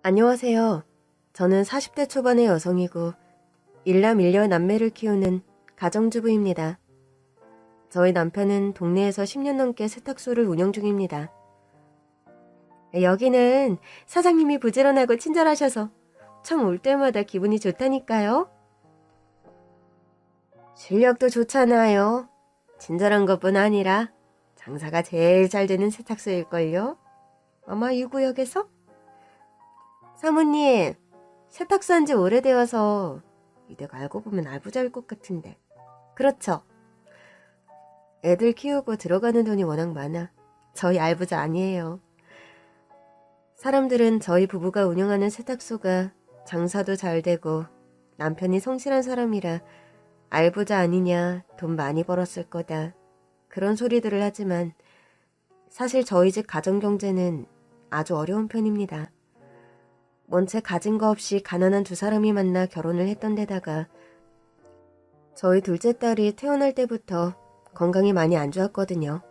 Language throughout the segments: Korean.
안녕하세요. 저는 40대 초반의 여성이고 일남일녀 남매를 키우는 가정주부입니다. 저희 남편은 동네에서 10년 넘게 세탁소를 운영 중입니다. 여기는 사장님이 부지런하고 친절하셔서 참 올 때마다 기분이 좋다니까요. 실력도 좋잖아요. 친절한 것뿐 아니라 장사가 제일 잘 되는 세탁소일걸요. 아마 이 구역에서? 사모님, 세탁소 한 지 오래되어서 이대가 알고 보면 알부자일 것 같은데. 그렇죠. 애들 키우고 들어가는 돈이 워낙 많아 저희 알부자 아니에요. 사람들은 저희 부부가 운영하는 세탁소가 장사도 잘 되고 남편이 성실한 사람이라 알부자 아니냐, 돈 많이 벌었을 거다, 그런 소리들을 하지만 사실 저희 집 가정경제는 아주 어려운 편입니다. 원체 가진 거 없이 가난한 두 사람이 만나 결혼을 했던 데다가 저희 둘째 딸이 태어날 때부터 건강이 많이 안 좋았거든요.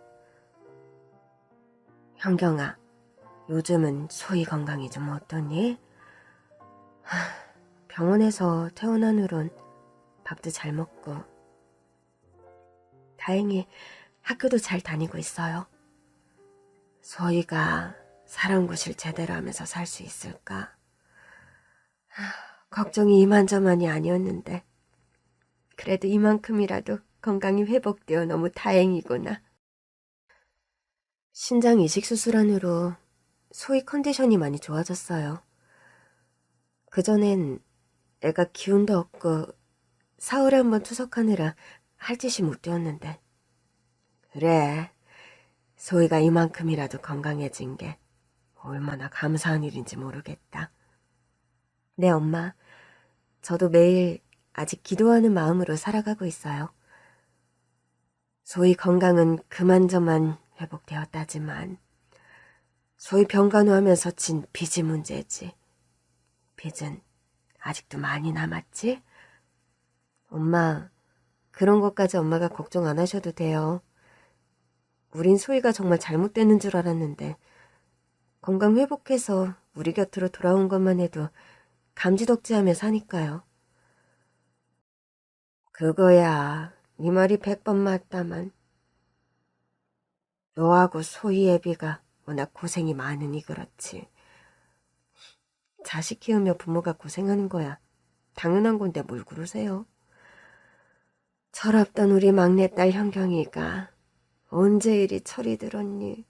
현경아, 요즘은 소희 건강이 좀 어떠니? 병원에서 태어난 후론 밥도 잘 먹고 다행히 학교도 잘 다니고 있어요. 소희가 사람 구실 제대로 하면서 살 수 있을까? 걱정이 이만저만이 아니었는데 그래도 이만큼이라도 건강이 회복되어 너무 다행이구나. 신장 이식 수술한 후로 소희 컨디션이 많이 좋아졌어요. 그전엔 애가 기운도 없고 사흘에 한번 투석하느라 할 짓이 못 되었는데. 그래, 소희가 이만큼이라도 건강해진 게 얼마나 감사한 일인지 모르겠다. 네, 엄마. 저도 매일 아직 기도하는 마음으로 살아가고 있어요. 소희 건강은 그만저만 회복되었다지만 소희 병간호하면서 진 빚이 문제지. 빚은 아직도 많이 남았지? 엄마, 그런 것까지 엄마가 걱정 안 하셔도 돼요. 우린 소희가 정말 잘못되는 줄 알았는데 건강 회복해서 우리 곁으로 돌아온 것만 해도 감지덕지하며 사니까요. 그거야, 네 말이 100번 맞다만 너하고 소희 애비가 워낙 고생이 많으니 그렇지. 자식 키우며 부모가 고생하는 거야 당연한 건데 뭘 그러세요? 철없던 우리 막내딸 현경이가 언제 이리 철이 들었니?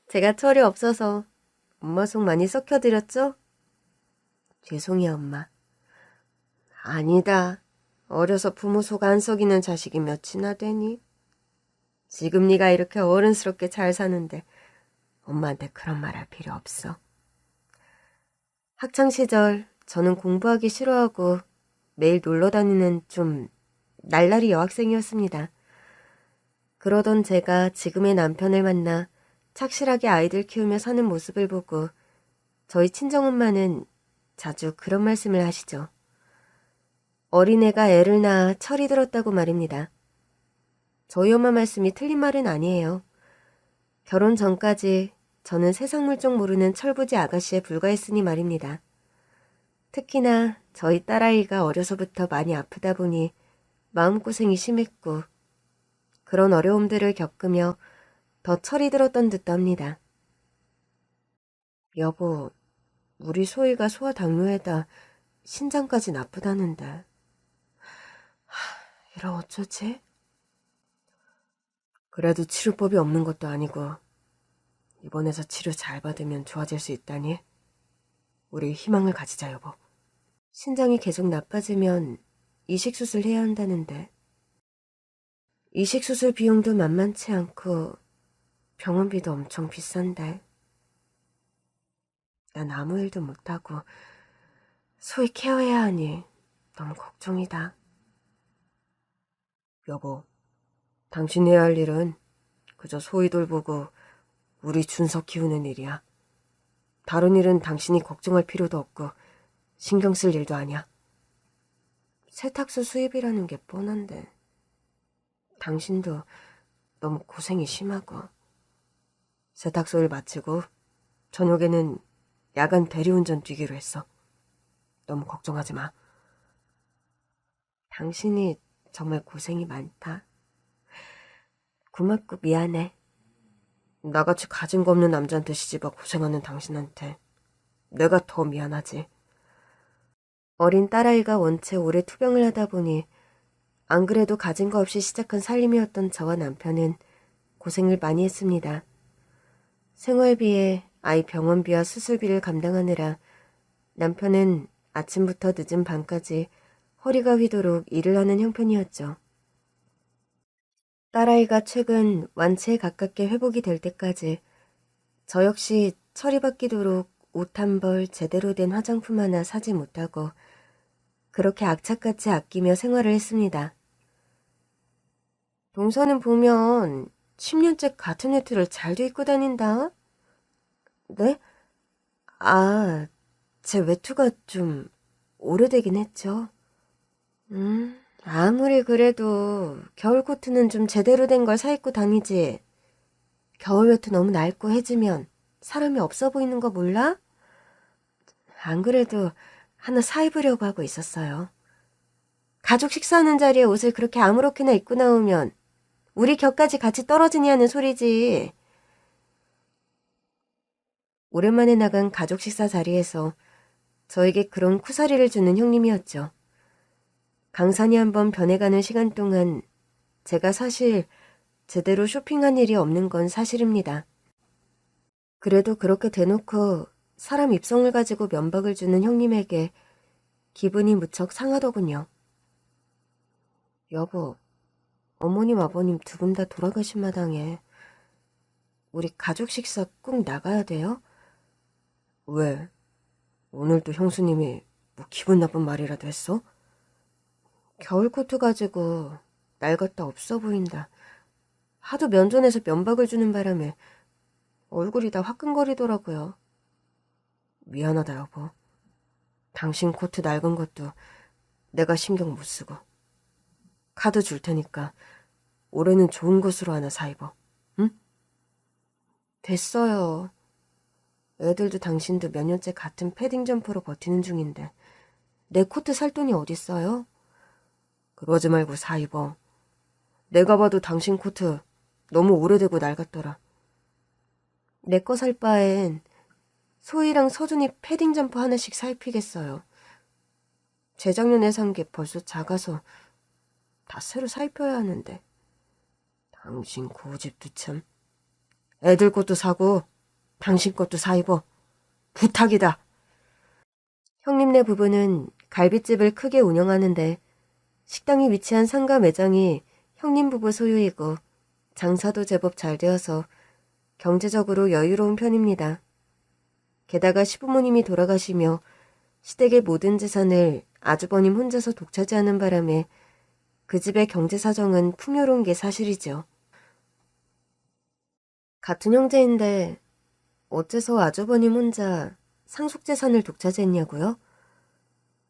제가 철이 없어서 엄마 속 많이 썩혀드렸죠? 죄송해요, 엄마. 아니다. 어려서 부모 속 안 썩이는 자식이 몇이나 되니? 지금 네가 이렇게 어른스럽게 잘 사는데 엄마한테 그런 말 할 필요 없어. 학창시절 저는 공부하기 싫어하고 매일 놀러 다니는 좀 날라리 여학생이었습니다. 그러던 제가 지금의 남편을 만나 착실하게 아이들 키우며 사는 모습을 보고 저희 친정엄마는 자주 그런 말씀을 하시죠. 어린애가 애를 낳아 철이 들었다고 말입니다. 저희 엄마 말씀이 틀린 말은 아니에요. 결혼 전까지 저는 세상 물정 모르는 철부지 아가씨에 불과했으니 말입니다. 특히나 저희 딸아이가 어려서부터 많이 아프다 보니 마음고생이 심했고 그런 어려움들을 겪으며 더 철이 들었던 듯도 합니다. 여보, 우리 소희가 소아당뇨에다 신장까지 나쁘다는데 이러 어쩌지? 그래도 치료법이 없는 것도 아니고 입원해서 치료 잘 받으면 좋아질 수 있다니 우리 희망을 가지자, 여보. 신장이 계속 나빠지면 이식수술 해야 한다는데 이식수술 비용도 만만치 않고 병원비도 엄청 비싼데 난 아무 일도 못하고 소희 케어해야 하니 너무 걱정이다. 여보, 당신이 해야 할 일은 그저 소희 돌보고 우리 준석 키우는 일이야. 다른 일은 당신이 걱정할 필요도 없고 신경 쓸 일도 아니야. 세탁소 수입이라는 게 뻔한데 당신도 너무 고생이 심하고 세탁소 일 마치고 저녁에는 야간 대리운전 뛰기로 했어. 너무 걱정하지 마. 당신이 정말 고생이 많다. 고맙고 미안해. 나같이 가진 거 없는 남자한테 시집와 고생하는 당신한테 내가 더 미안하지. 어린 딸아이가 원체 오래 투병을 하다 보니 안 그래도 가진 거 없이 시작한 살림이었던 저와 남편은 고생을 많이 했습니다. 생활비에 아이 병원비와 수술비를 감당하느라 남편은 아침부터 늦은 밤까지 허리가 휘도록 일을 하는 형편이었죠. 딸아이가 최근 완치에 가깝게 회복이 될 때까지 저 역시 처리받기도록 옷 한 벌 제대로 된 화장품 하나 사지 못하고 그렇게 악착같이 아끼며 생활을 했습니다. 동서는 보면 10년째 같은 외투를 잘도 입고 다닌다. 네? 아, 제 외투가 좀 오래되긴 했죠. 아무리 그래도 겨울 코트는 좀 제대로 된 걸 사 입고 다니지. 겨울 외투 너무 낡고 해지면 사람이 없어 보이는 거 몰라? 안 그래도 하나 사 입으려고 하고 있었어요. 가족 식사하는 자리에 옷을 그렇게 아무렇게나 입고 나오면 우리 격까지 같이 떨어지니 하는 소리지. 오랜만에 나간 가족 식사 자리에서 저에게 그런 쿠사리를 주는 형님이었죠. 강산이 한번 변해가는 시간 동안 제가 사실 제대로 쇼핑한 일이 없는 건 사실입니다. 그래도 그렇게 대놓고 사람 입성을 가지고 면박을 주는 형님에게 기분이 무척 상하더군요. 여보, 어머님 아버님 두 분 다 돌아가신 마당에 우리 가족 식사 꼭 나가야 돼요? 왜? 오늘도 형수님이 뭐 기분 나쁜 말이라도 했어? 겨울 코트 가지고 낡았다 없어 보인다. 하도 면전에서 면박을 주는 바람에 얼굴이 다 화끈거리더라고요. 미안하다 여보. 당신 코트 낡은 것도 내가 신경 못 쓰고. 카드 줄 테니까 올해는 좋은 것으로 하나 사 입어. 응? 됐어요. 애들도 당신도 몇 년째 같은 패딩 점퍼로 버티는 중인데 내 코트 살 돈이 어딨어요? 그러지 말고 사 입어. 내가 봐도 당신 코트 너무 오래되고 낡았더라. 내 거 살 바엔 소희랑 서준이 패딩 점퍼 하나씩 사 입히겠어요. 재작년에 산 게 벌써 작아서 다 새로 사 입혀야 하는데. 당신 고집도 참. 애들 것도 사고 당신 것도 사 입어. 부탁이다. 형님네 부부는 갈빗집을 크게 운영하는데 식당이 위치한 상가 매장이 형님 부부 소유이고 장사도 제법 잘 되어서 경제적으로 여유로운 편입니다. 게다가 시부모님이 돌아가시며 시댁의 모든 재산을 아주버님 혼자서 독차지하는 바람에 그 집의 경제 사정은 풍요로운 게 사실이죠. 같은 형제인데 어째서 아주버님 혼자 상속재산을 독차지했냐고요?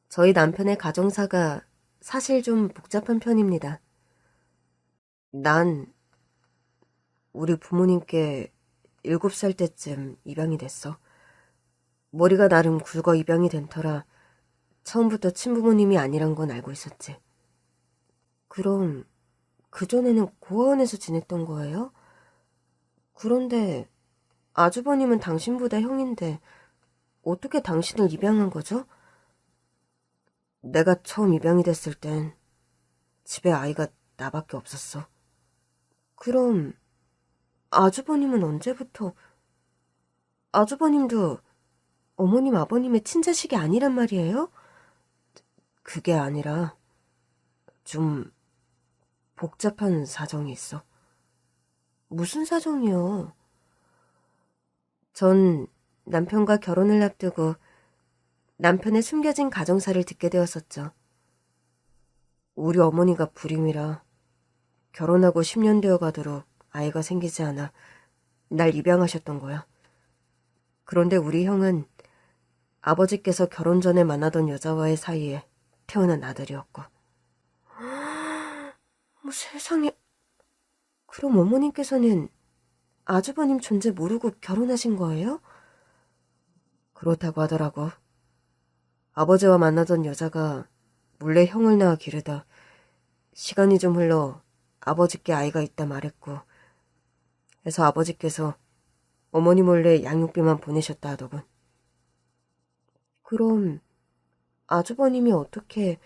저희 남편의 가정사가 사실 좀 복잡한 편입니다. 난 우리 부모님께 7살 때쯤 입양이 됐어. 머리가 나름 굵어 입양이 된 터라 처음부터 친부모님이 아니란 건 알고 있었지. 그럼 그전에는 고아원에서 지냈던 거예요? 그런데 아주버님은 당신보다 형인데 어떻게 당신을 입양한 거죠? 내가 처음 입양이 됐을 땐 집에 아이가 나밖에 없었어. 그럼 아주버님은 언제부터? 아주버님도 어머님 아버님의 친자식이 아니란 말이에요? 그게 아니라 좀 복잡한 사정이 있어. 무슨 사정이요? 전 남편과 결혼을 앞두고 남편의 숨겨진 가정사를 듣게 되었었죠. 우리 어머니가 불임이라 결혼하고 10년 되어 가도록 아이가 생기지 않아 날 입양하셨던 거야. 그런데 우리 형은 아버지께서 결혼 전에 만나던 여자와의 사이에 태어난 아들이었고. 세상에. 그럼 어머님께서는 아주버님 존재 모르고 결혼하신 거예요? 그렇다고 하더라고. 아버지와 만나던 여자가 몰래 형을 낳아 기르다 시간이 좀 흘러 아버지께 아이가 있다 말했고, 해서 아버지께서 어머니 몰래 양육비만 보내셨다 하더군. 그럼 아주버님이 어떻게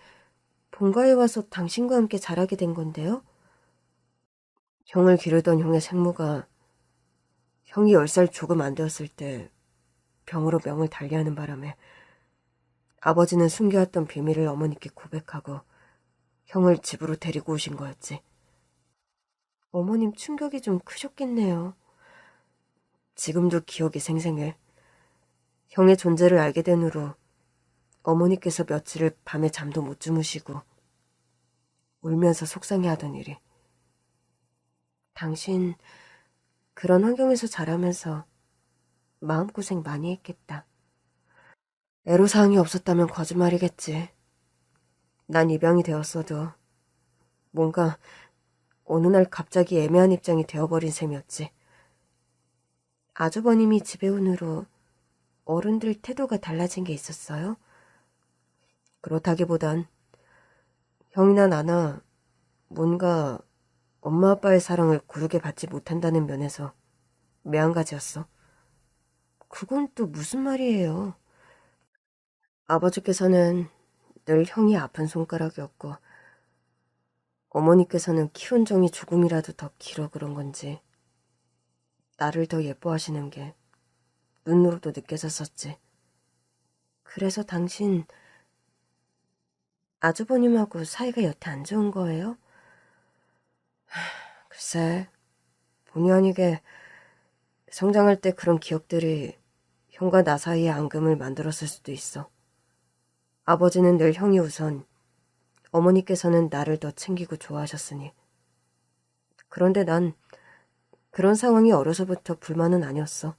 본가에 와서 당신과 함께 자라게 된 건데요? 형을 기르던 형의 생모가 형이 10살 조금 안 되었을 때 병으로 명을 달리하는 바람에 아버지는 숨겨왔던 비밀을 어머니께 고백하고 형을 집으로 데리고 오신 거였지. 어머님 충격이 좀 크셨겠네요. 지금도 기억이 생생해. 형의 존재를 알게 된 후로 어머니께서 며칠을 밤에 잠도 못 주무시고 울면서 속상해하던 일이. 당신 그런 환경에서 자라면서 마음고생 많이 했겠다. 애로사항이 없었다면 거짓말이겠지. 난 입양이 되었어도 뭔가 어느 날 갑자기 애매한 입장이 되어버린 셈이었지. 아주버님이 집에 온 후로 어른들 태도가 달라진 게 있었어요? 그렇다기보단 형이나 나나 뭔가 엄마 아빠의 사랑을 고르게 받지 못한다는 면에서 매한가지였어. 그건 또 무슨 말이에요? 아버지께서는 늘 형이 아픈 손가락이었고 어머니께서는 키운 정이 조금이라도 더 길어 그런 건지 나를 더 예뻐하시는 게 눈으로도 느껴졌었지. 그래서 당신 아주버님하고 사이가 여태 안 좋은 거예요? 글쎄, 본의 아니게 성장할 때 그런 기억들이 형과 나 사이의 앙금을 만들었을 수도 있어. 아버지는 늘 형이 우선, 어머니께서는 나를 더 챙기고 좋아하셨으니. 그런데 난 그런 상황이 어려서부터 불만은 아니었어.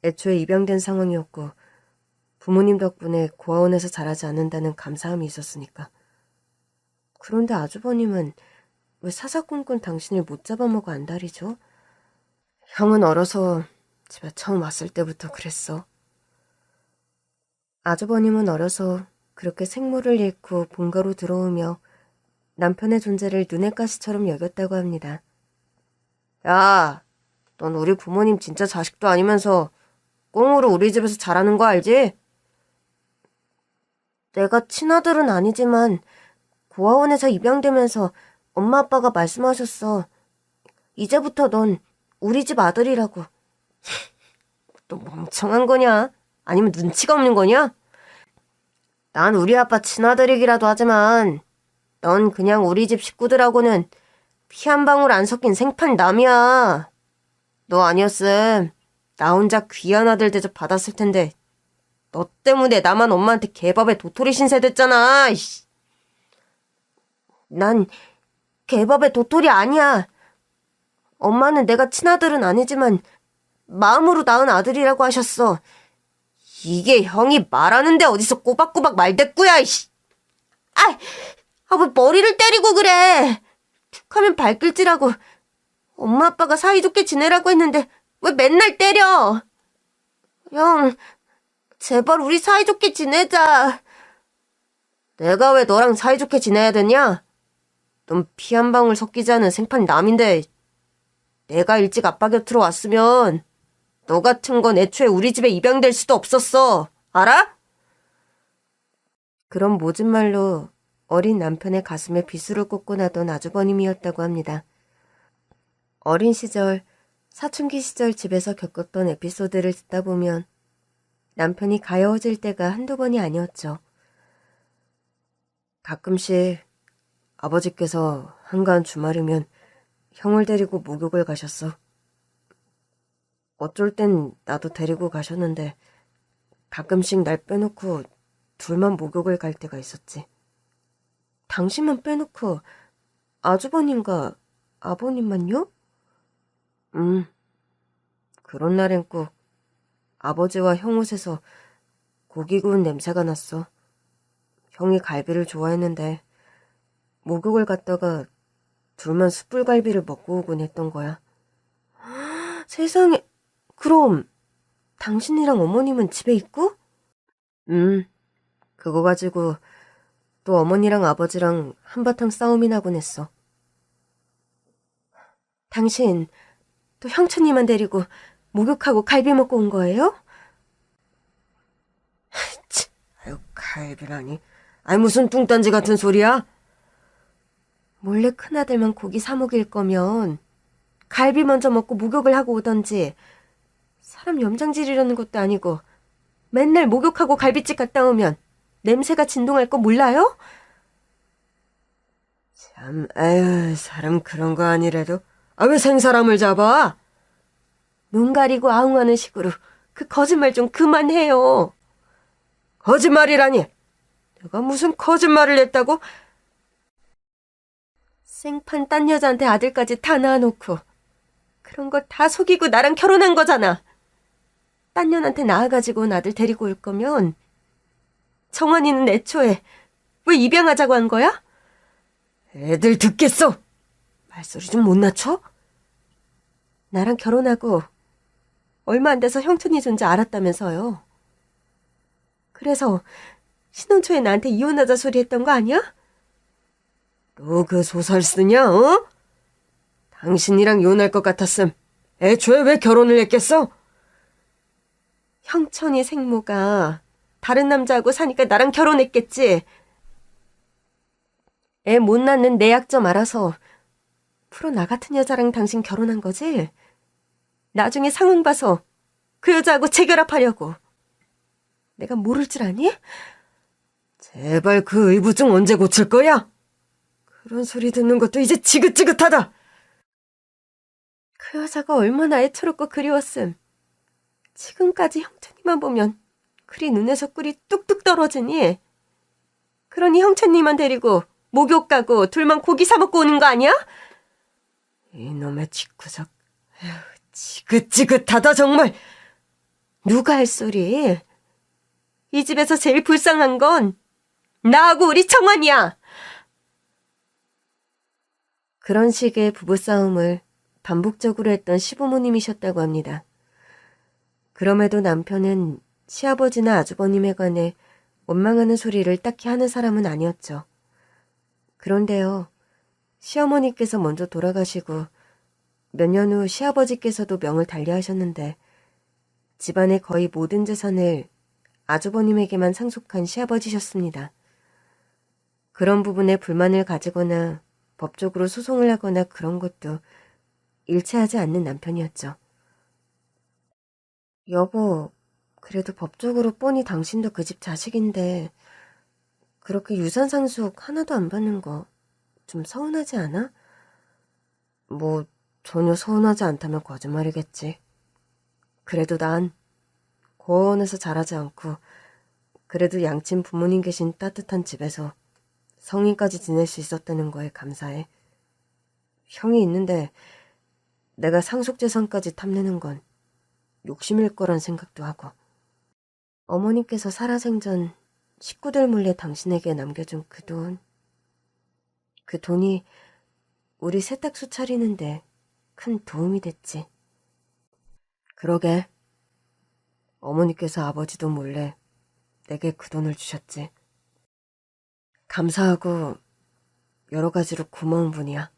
애초에 입양된 상황이었고 부모님 덕분에 고아원에서 자라지 않는다는 감사함이 있었으니까. 그런데 아주버님은 왜 사사건건 당신을 못 잡아먹어 안달이죠? 형은 어려서 집에 처음 왔을 때부터 그랬어. 아주버님은 어려서 그렇게 생모를 잃고 본가로 들어오며 남편의 존재를 눈의 가시처럼 여겼다고 합니다. 야, 넌 우리 부모님 진짜 자식도 아니면서 꽁으로 우리 집에서 자라는 거 알지? 내가 친아들은 아니지만 고아원에서 입양되면서 엄마 아빠가 말씀하셨어. 이제부터 넌 우리 집 아들이라고. 또 멍청한 거냐? 아니면 눈치가 없는 거냐? 난 우리 아빠 친아들이기라도 하지만 넌 그냥 우리 집 식구들하고는 피 한 방울 안 섞인 생판 남이야. 너 아니었음 나 혼자 귀한 아들 대접 받았을 텐데 너 때문에 나만 엄마한테 개밥에 도토리 신세 됐잖아. 난 개밥에 도토리 아니야. 엄마는 내가 친아들은 아니지만 마음으로 낳은 아들이라고 하셨어. 이게 형이 말하는데 어디서 꼬박꼬박 말대꾸야. 왜 머리를 때리고 그래. 툭하면 발길질하고 엄마 아빠가 사이좋게 지내라고 했는데 왜 맨날 때려. 형, 제발 우리 사이좋게 지내자. 내가 왜 너랑 사이좋게 지내야 되냐? 넌 피 한 방울 섞이지 않은 생판 남인데 내가 일찍 아빠 곁으로 왔으면 너 같은 건 애초에 우리 집에 입양될 수도 없었어. 알아? 그런 모진 말로 어린 남편의 가슴에 비수를 꽂고 나던 아주버님이었다고 합니다. 어린 시절, 사춘기 시절 집에서 겪었던 에피소드를 듣다 보면 남편이 가여워질 때가 한두 번이 아니었죠. 가끔씩 아버지께서 한가한 주말이면 형을 데리고 목욕을 가셨어. 어쩔 땐 나도 데리고 가셨는데 가끔씩 날 빼놓고 둘만 목욕을 갈 때가 있었지. 당신만 빼놓고 아주버님과 아버님만요? 그런 날엔 꼭 아버지와 형 옷에서 고기 구운 냄새가 났어. 형이 갈비를 좋아했는데 목욕을 갔다가 둘만 숯불갈비를 먹고 오곤 했던 거야. 세상에, 그럼 당신이랑 어머님은 집에 있고? 그거 가지고 또 어머니랑 아버지랑 한바탕 싸움이 나곤 했어. 당신 또 형처님만 데리고 목욕하고 갈비 먹고 온 거예요? 아유, 갈비라니. 아니, 무슨 뚱딴지 같은 소리야? 몰래 큰아들만 고기 사 먹일 거면 갈비 먼저 먹고 목욕을 하고 오던지, 사람 염장질이라는 것도 아니고 맨날 목욕하고 갈비집 갔다 오면 냄새가 진동할 거 몰라요? 참, 아유, 사람 그런 거 아니래도 왜 생사람을 잡아? 눈 가리고 아웅하는 식으로 그 거짓말 좀 그만해요. 거짓말이라니? 내가 무슨 거짓말을 했다고? 생판 딴 여자한테 아들까지 다 낳아놓고 그런 거 다 속이고 나랑 결혼한 거잖아. 딴 년한테 낳아가지고 온 아들 데리고 올 거면 정환이는 애초에 왜 입양하자고 한 거야? 애들 듣겠어. 말소리 좀 못 낮춰? 나랑 결혼하고 얼마 안 돼서 형촌이 존재 알았다면서요. 그래서 신혼초에 나한테 이혼하자 소리 했던 거 아니야? 너 그 소설 쓰냐, 어? 당신이랑 이혼할 것 같았음. 애초에 왜 결혼을 했겠어? 형천이 생모가 다른 남자하고 사니까 나랑 결혼했겠지. 애 못 낳는 내 약점 알아서 프로 나 같은 여자랑 당신 결혼한 거지? 나중에 상황 봐서 그 여자하고 재결합하려고. 내가 모를 줄 아니? 제발 그 의부증 언제 고칠 거야? 그런 소리 듣는 것도 이제 지긋지긋하다. 그 여자가 얼마나 애처롭고 그리웠음. 지금까지 형천이만 보면 그리 눈에서 꿀이 뚝뚝 떨어지니. 그러니 형천님만 데리고 목욕 가고 둘만 고기 사 먹고 오는 거 아니야? 이놈의 짓구석. 지긋지긋하다 정말. 누가 할 소리? 이 집에서 제일 불쌍한 건 나하고 우리 청환이야. 그런 식의 부부싸움을 반복적으로 했던 시부모님이셨다고 합니다. 그럼에도 남편은 시아버지나 아주버님에 관해 원망하는 소리를 딱히 하는 사람은 아니었죠. 그런데요, 시어머니께서 먼저 돌아가시고 몇 년 후 시아버지께서도 명을 달리하셨는데 집안의 거의 모든 재산을 아주버님에게만 상속한 시아버지셨습니다. 그런 부분에 불만을 가지거나 법적으로 소송을 하거나 그런 것도 일체하지 않는 남편이었죠. 여보, 그래도 법적으로 뻔히 당신도 그 집 자식인데 그렇게 유산 상속 하나도 안 받는 거 좀 서운하지 않아? 뭐 전혀 서운하지 않다면 거짓말이겠지. 그래도 난 고원에서 자라지 않고 그래도 양친 부모님 계신 따뜻한 집에서 성인까지 지낼 수 있었다는 거에 감사해. 형이 있는데 내가 상속재산까지 탐내는 건 욕심일 거란 생각도 하고. 어머니께서 살아생전 식구들 몰래 당신에게 남겨준 그 돈이 우리 세탁소 차리는데 큰 도움이 됐지. 그러게. 어머니께서 아버지 돈 몰래 내게 그 돈을 주셨지. 감사하고 여러 가지로 고마운 분이야.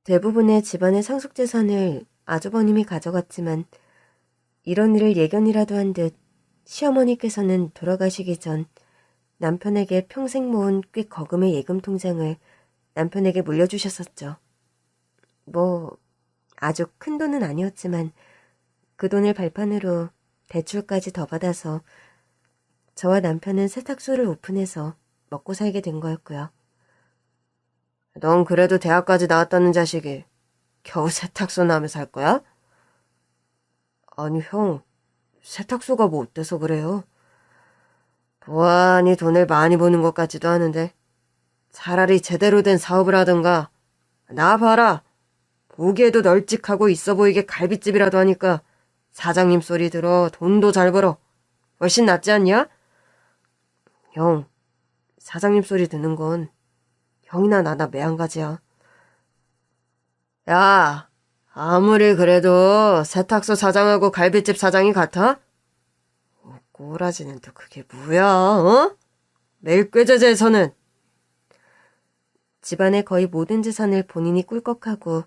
대부분의 집안의 상속재산을 아주버님이 가져갔지만 이런 일을 예견이라도 한 듯 시어머니께서는 돌아가시기 전 남편에게 평생 모은 꽤 거금의 예금 통장을 남편에게 물려주셨었죠. 뭐 아주 큰 돈은 아니었지만 그 돈을 발판으로 대출까지 더 받아서 저와 남편은 세탁소를 오픈해서 먹고 살게 된 거였고요. 넌 그래도 대학까지 나왔다는 자식이 겨우 세탁소 나오며 살 거야? 아니 형, 세탁소가 뭐 어때서 그래요? 보아하니 돈을 많이 버는 것 같지도 않은데 차라리 제대로 된 사업을 하든가. 나 봐라. 보기에도 널찍하고 있어 보이게 갈비집이라도 하니까 사장님 소리 들어 돈도 잘 벌어. 훨씬 낫지 않냐? 형, 사장님 소리 듣는 건 형이나 나나 매한가지야. 야, 아무리 그래도 세탁소 사장하고 갈비집 사장이 같아? 꼬라지는 또 그게 뭐야, 어? 매일 꾀죄죄에서는 집안의 거의 모든 재산을 본인이 꿀꺽하고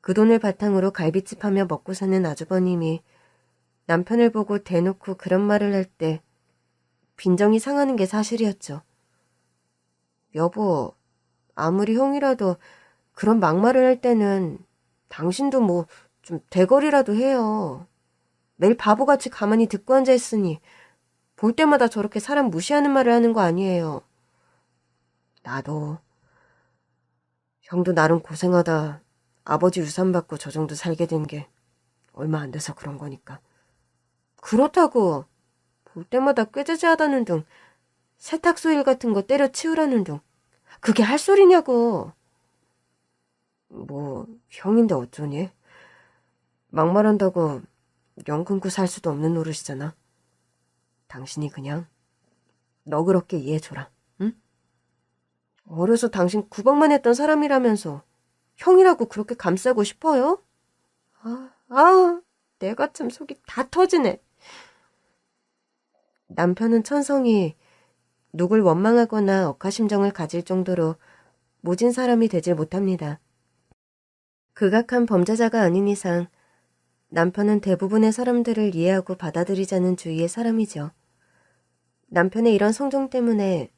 그 돈을 바탕으로 갈비집 하며 먹고 사는 아주버님이 남편을 보고 대놓고 그런 말을 할 때 빈정이 상하는 게 사실이었죠. 여보, 아무리 형이라도 그런 막말을 할 때는 당신도 뭐 좀 대거리라도 해요. 매일 바보같이 가만히 듣고 앉아있으니 볼 때마다 저렇게 사람 무시하는 말을 하는 거 아니에요. 나도, 형도 나름 고생하다 아버지 유산 받고 저 정도 살게 된 게 얼마 안 돼서 그런 거니까. 그렇다고 볼 때마다 꾀죄죄하다는 둥, 세탁소 일 같은 거 때려치우라는 둥, 그게 할 소리냐고. 뭐 형인데 어쩌니? 막말한다고 영 끊고 살 수도 없는 노릇이잖아. 당신이 그냥 너그럽게 이해해줘라, 응? 어려서 당신 구박만 했던 사람이라면서 형이라고 그렇게 감싸고 싶어요? 내가 참 속이 다 터지네. 남편은 천성이 누굴 원망하거나 억하심정을 가질 정도로 모진 사람이 되질 못합니다. 극악한 범죄자가 아닌 이상 남편은 대부분의 사람들을 이해하고 받아들이자는 주의의 사람이죠. 남편의 이런 성정 때문에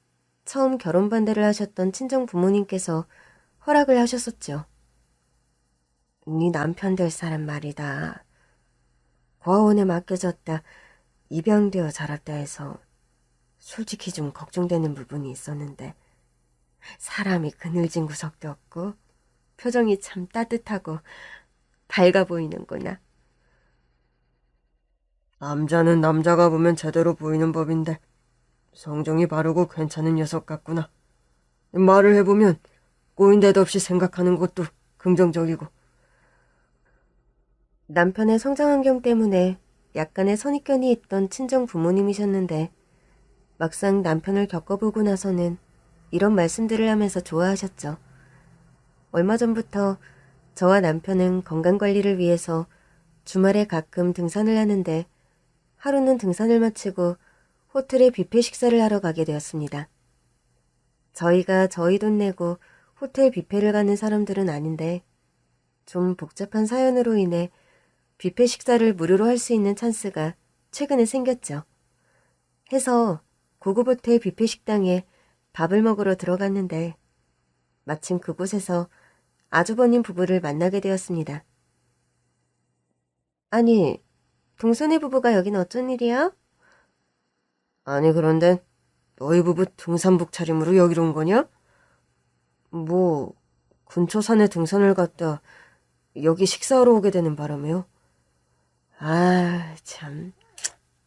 처음 결혼 반대를 하셨던 친정 부모님께서 허락을 하셨었죠. 네 남편 될 사람 말이다. 고아원에 맡겨졌다 입양되어 자랐다 해서 솔직히 좀 걱정되는 부분이 있었는데 사람이 그늘진 구석도 없고 표정이 참 따뜻하고 밝아 보이는구나. 남자는 남자가 보면 제대로 보이는 법인데 성정이 바르고 괜찮은 녀석 같구나. 말을 해보면 꼬인 데도 없이 생각하는 것도 긍정적이고. 남편의 성장 환경 때문에 약간의 선입견이 있던 친정 부모님이셨는데 막상 남편을 겪어보고 나서는 이런 말씀들을 하면서 좋아하셨죠. 얼마 전부터 저와 남편은 건강관리를 위해서 주말에 가끔 등산을 하는데 하루는 등산을 마치고 호텔에 뷔페 식사를 하러 가게 되었습니다. 저희가 저희 돈 내고 호텔 뷔페를 가는 사람들은 아닌데 좀 복잡한 사연으로 인해 뷔페 식사를 무료로 할 수 있는 찬스가 최근에 생겼죠. 해서 고급 호텔 뷔페 식당에 밥을 먹으러 들어갔는데 마침 그곳에서 아주버님 부부를 만나게 되었습니다. 아니, 동선의 부부가 여긴 어쩐 일이야? 아니 그런데 너희 부부 등산복 차림으로 여기로 온 거냐? 뭐 근처 산에 등산을 갔다 여기 식사하러 오게 되는 바람에요. 참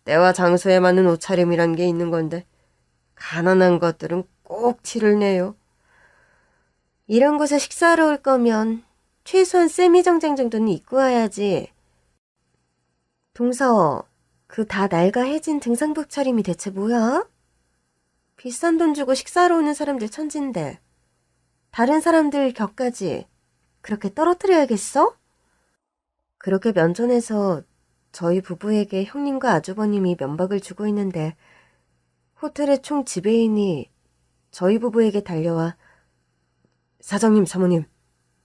때와 장소에 맞는 옷차림이란 게 있는 건데 가난한 것들은 꼭 티를 내요. 이런 곳에 식사하러 올 거면 최소한 세미정장 정도는 입고 와야지. 동서, 그 다 낡아해진 등산복 차림이 대체 뭐야? 비싼 돈 주고 식사하러 오는 사람들 천진데 다른 사람들 격까지 그렇게 떨어뜨려야겠어? 그렇게 면전에서 저희 부부에게 형님과 아주버님이 면박을 주고 있는데 호텔의 총 지배인이 저희 부부에게 달려와 사장님, 사모님,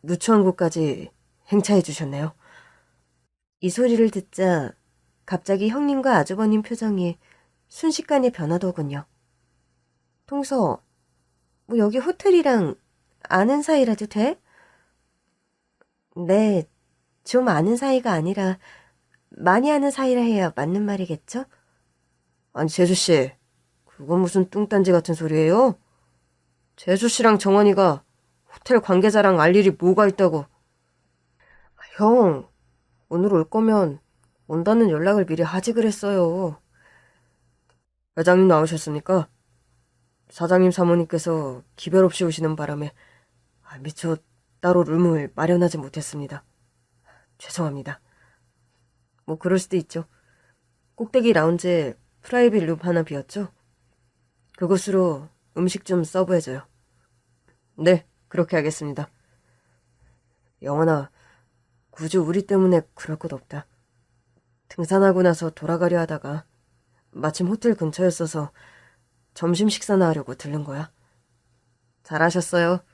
누추한 곳까지 행차해 주셨네요. 이 소리를 듣자 갑자기 형님과 아주버님 표정이 순식간에 변하더군요. 동서, 뭐 여기 호텔이랑 아는 사이라도 돼? 네, 좀 아는 사이가 아니라 많이 아는 사이라 해야 맞는 말이겠죠? 아니 재수씨, 그건 무슨 뚱딴지 같은 소리예요? 재수씨랑 정원이가 호텔 관계자랑 알 일이 뭐가 있다고. 형, 오늘 올 거면 온다는 연락을 미리 하지 그랬어요. 회장님 나오셨습니까? 사장님 사모님께서 기별 없이 오시는 바람에 미처 따로 룸을 마련하지 못했습니다. 죄송합니다. 뭐 그럴 수도 있죠. 꼭대기 라운지에 프라이빗 룸 하나 비었죠? 그곳으로 음식 좀 서브해줘요. 네, 그렇게 하겠습니다. 영원아, 굳이 우리 때문에 그럴 것 없다. 등산하고 나서 돌아가려 하다가 마침 호텔 근처였어서 점심 식사나 하려고 들른 거야. 잘하셨어요.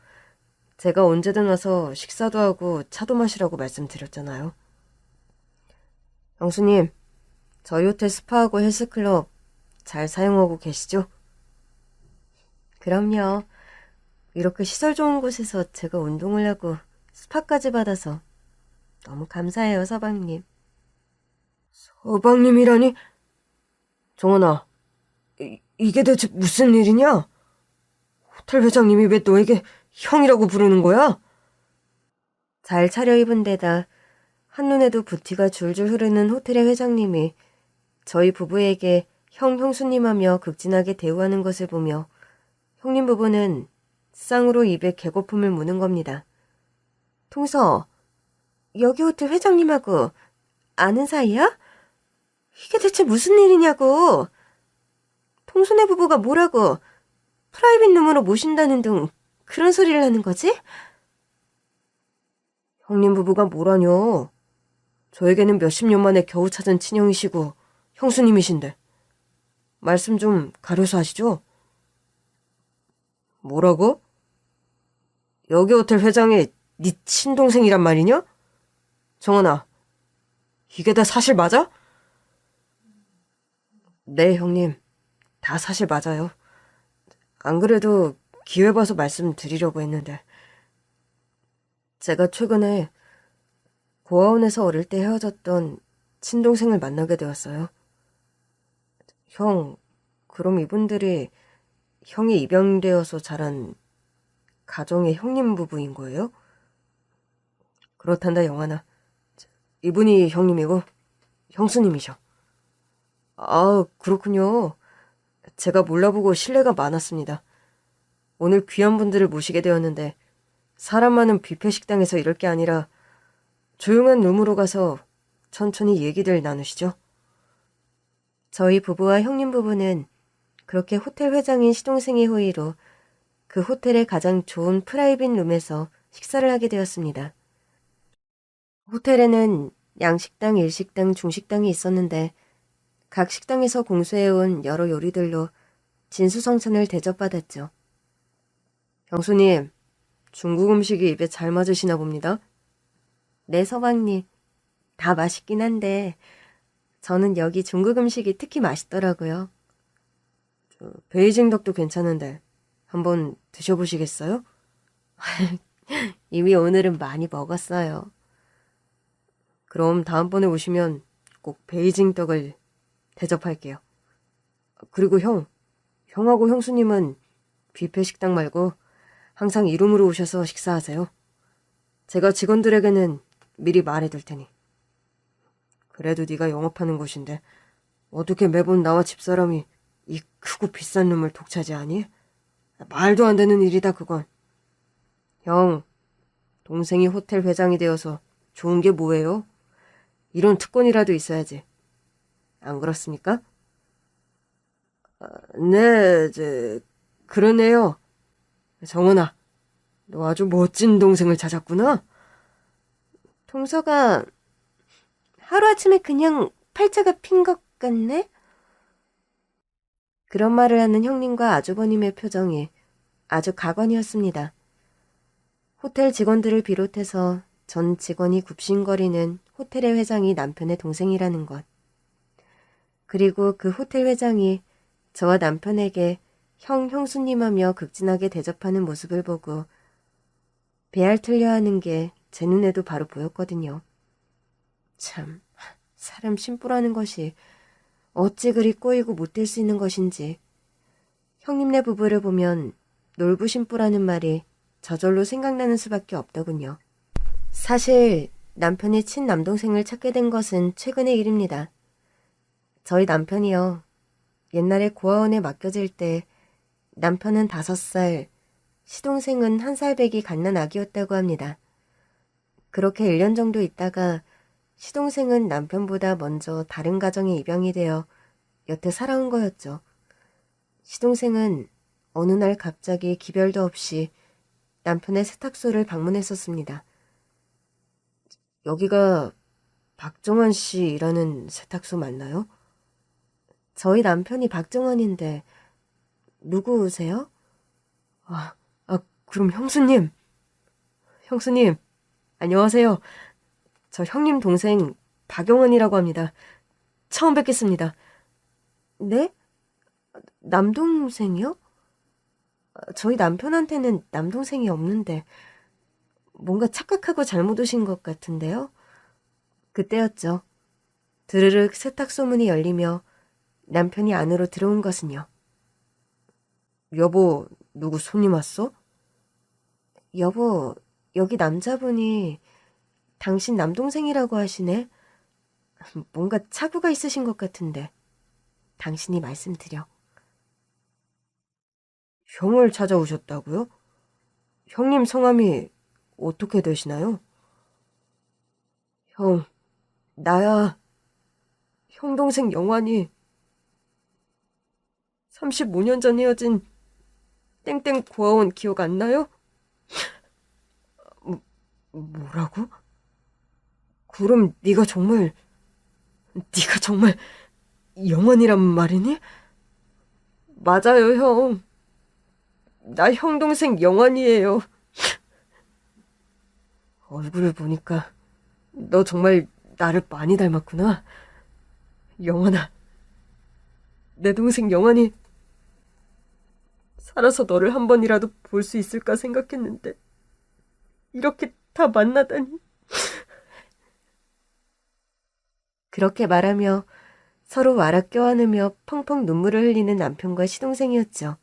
제가 언제든 와서 식사도 하고 차도 마시라고 말씀드렸잖아요. 형수님, 저희 호텔 스파하고 헬스클럽 잘 사용하고 계시죠? 그럼요. 이렇게 시설 좋은 곳에서 제가 운동을 하고 스파까지 받아서 너무 감사해요, 서방님. 서방님이라니? 정원아, 이게 대체 무슨 일이냐? 호텔 회장님이 왜 너에게 형이라고 부르는 거야? 잘 차려입은 데다 한눈에도 부티가 줄줄 흐르는 호텔의 회장님이 저희 부부에게 형수님 하며 극진하게 대우하는 것을 보며 형님 부부는 쌍으로 입에 개거품을 무는 겁니다. 통서, 여기 호텔 회장님하고 아는 사이야? 이게 대체 무슨 일이냐고. 통순의 부부가 뭐라고 프라이빗 룸으로 모신다는 등 그런 소리를 하는 거지? 형님 부부가 뭐라뇨. 저에게는 몇십 년 만에 겨우 찾은 친형이시고 형수님이신데. 말씀 좀 가려서 하시죠. 뭐라고? 여기 호텔 회장이 네 친동생이란 말이냐? 정원아, 이게 다 사실 맞아? 네, 형님. 다 사실 맞아요. 안 그래도 기회 봐서 말씀드리려고 했는데. 제가 최근에 고아원에서 어릴 때 헤어졌던 친동생을 만나게 되었어요. 형, 그럼 이분들이 형이 입양되어서 자란 가정의 형님 부부인 거예요? 그렇단다, 영환아. 이분이 형님이고 형수님이셔. 아, 그렇군요. 제가 몰라보고 실례가 많았습니다. 오늘 귀한 분들을 모시게 되었는데 사람 많은 뷔페 식당에서 이럴 게 아니라 조용한 룸으로 가서 천천히 얘기들 나누시죠. 저희 부부와 형님 부부는 그렇게 호텔 회장인 시동생의 호의로 그 호텔의 가장 좋은 프라이빗 룸에서 식사를 하게 되었습니다. 호텔에는 양식당, 일식당, 중식당이 있었는데 각 식당에서 공수해온 여러 요리들로 진수성찬을 대접받았죠. 형수님, 중국 음식이 입에 잘 맞으시나 봅니다. 네, 서방님. 다 맛있긴 한데 저는 여기 중국 음식이 특히 맛있더라고요. 베이징 덕도 괜찮은데 한번 드셔보시겠어요? 이미 오늘은 많이 먹었어요. 그럼 다음번에 오시면 꼭 베이징 떡을 대접할게요. 그리고 형하고 형수님은 뷔페 식당 말고 항상 이룸으로 오셔서 식사하세요. 제가 직원들에게는 미리 말해둘 테니. 그래도 네가 영업하는 곳인데 어떻게 매번 나와 집사람이 이 크고 비싼 룸을 독차지하니? 말도 안 되는 일이다 그건. 형, 동생이 호텔 회장이 되어서 좋은 게 뭐예요? 이런 특권이라도 있어야지. 안 그렇습니까? 네, 그러네요. 정은아, 너 아주 멋진 동생을 찾았구나. 동서가 하루아침에 그냥 팔자가 핀 것 같네? 그런 말을 하는 형님과 아주버님의 표정이 아주 가관이었습니다. 호텔 직원들을 비롯해서 전 직원이 굽신거리는 호텔의 회장이 남편의 동생이라는 것. 그리고 그 호텔 회장이 저와 남편에게 형수님 하며 극진하게 대접하는 모습을 보고 배알 틀려 하는 게 제 눈에도 바로 보였거든요. 참, 사람 심부라는 것이 어찌 그리 꼬이고 못될 수 있는 것인지. 형님네 부부를 보면 놀부심부라는 말이 저절로 생각나는 수밖에 없더군요. 사실 남편이 친남동생을 찾게 된 것은 최근의 일입니다. 저희 남편이요. 옛날에 고아원에 맡겨질 때 남편은 5살, 시동생은 1살배기 갓난아기였다고 합니다. 그렇게 1년 정도 있다가 시동생은 남편보다 먼저 다른 가정에 입양이 되어 여태 살아온 거였죠. 시동생은 어느 날 갑자기 기별도 없이 남편의 세탁소를 방문했었습니다. 여기가 박정환 씨 일하는 세탁소 맞나요? 저희 남편이 박정환인데 누구세요? 그럼 형수님. 형수님, 안녕하세요. 저 형님 동생 박용환이라고 합니다. 처음 뵙겠습니다. 네? 남동생이요? 저희 남편한테는 남동생이 없는데 뭔가 착각하고 잘못 오신 것 같은데요? 그때였죠. 드르륵 세탁소 문이 열리며 남편이 안으로 들어온 것은요. 여보, 누구 손님 왔어? 여보, 여기 남자분이 당신 남동생이라고 하시네? 뭔가 착오가 있으신 것 같은데. 당신이 말씀드려. 형을 찾아오셨다고요? 형님 성함이 어떻게 되시나요? 형, 나야. 형 동생 영환이 35년 전 헤어진 땡땡 고아원 기억 안 나요? 뭐라고? 그럼 네가 정말 영환이란 말이니? 맞아요, 형. 나 형 동생 영환이에요. 얼굴을 보니까 너 정말 나를 많이 닮았구나. 영환아, 내 동생 영환이 살아서 너를 한 번이라도 볼 수 있을까 생각했는데 이렇게 다 만나다니. 그렇게 말하며 서로 와락 껴안으며 펑펑 눈물을 흘리는 남편과 시동생이었죠.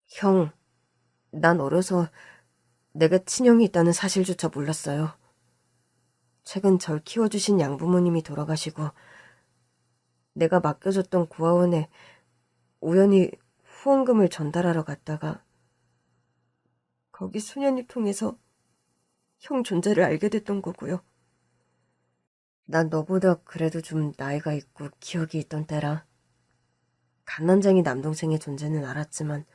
형, 난 어려서 내가 친형이 있다는 사실조차 몰랐어요. 최근 절 키워주신 양부모님이 돌아가시고 내가 맡겨줬던 고아원에 우연히 후원금을 전달하러 갔다가 거기 수년이 통해서 형 존재를 알게 됐던 거고요. 난 너보다 그래도 좀 나이가 있고 기억이 있던 때라 갓난쟁이 남동생의 존재는 알았지만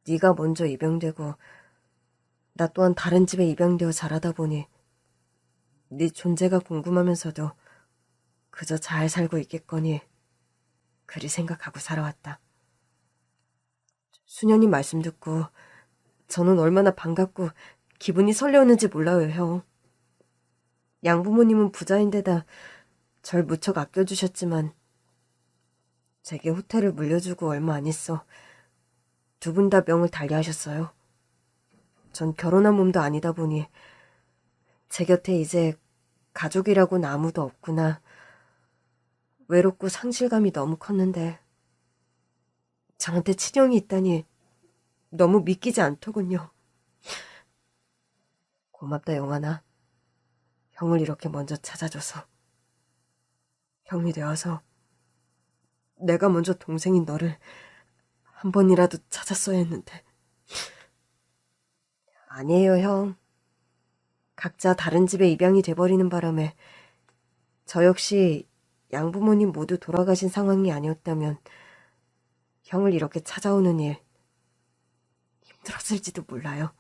네가 먼저 입양되고 나 또한 다른 집에 입양되어 자라다 보니 네 존재가 궁금하면서도 그저 잘 살고 있겠거니 그리 생각하고 살아왔다. 수년이 말씀 듣고 저는 얼마나 반갑고 기분이 설레었는지 몰라요, 형. 양부모님은 부자인데다 절 무척 아껴주셨지만 제게 호텔을 물려주고 얼마 안 있어 두 분 다 명을 달리하셨어요. 전 결혼한 몸도 아니다 보니 제 곁에 이제 가족이라고는 아무도 없구나. 외롭고 상실감이 너무 컸는데 저한테 친형이 있다니 너무 믿기지 않더군요. 고맙다, 영환아. 형을 이렇게 먼저 찾아줘서. 형이 되어서 내가 먼저 동생인 너를 한 번이라도 찾았어야 했는데. 아니에요, 형. 각자 다른 집에 입양이 돼버리는 바람에 저 역시 양부모님 모두 돌아가신 상황이 아니었다면 형을 이렇게 찾아오는 일 힘들었을지도 몰라요.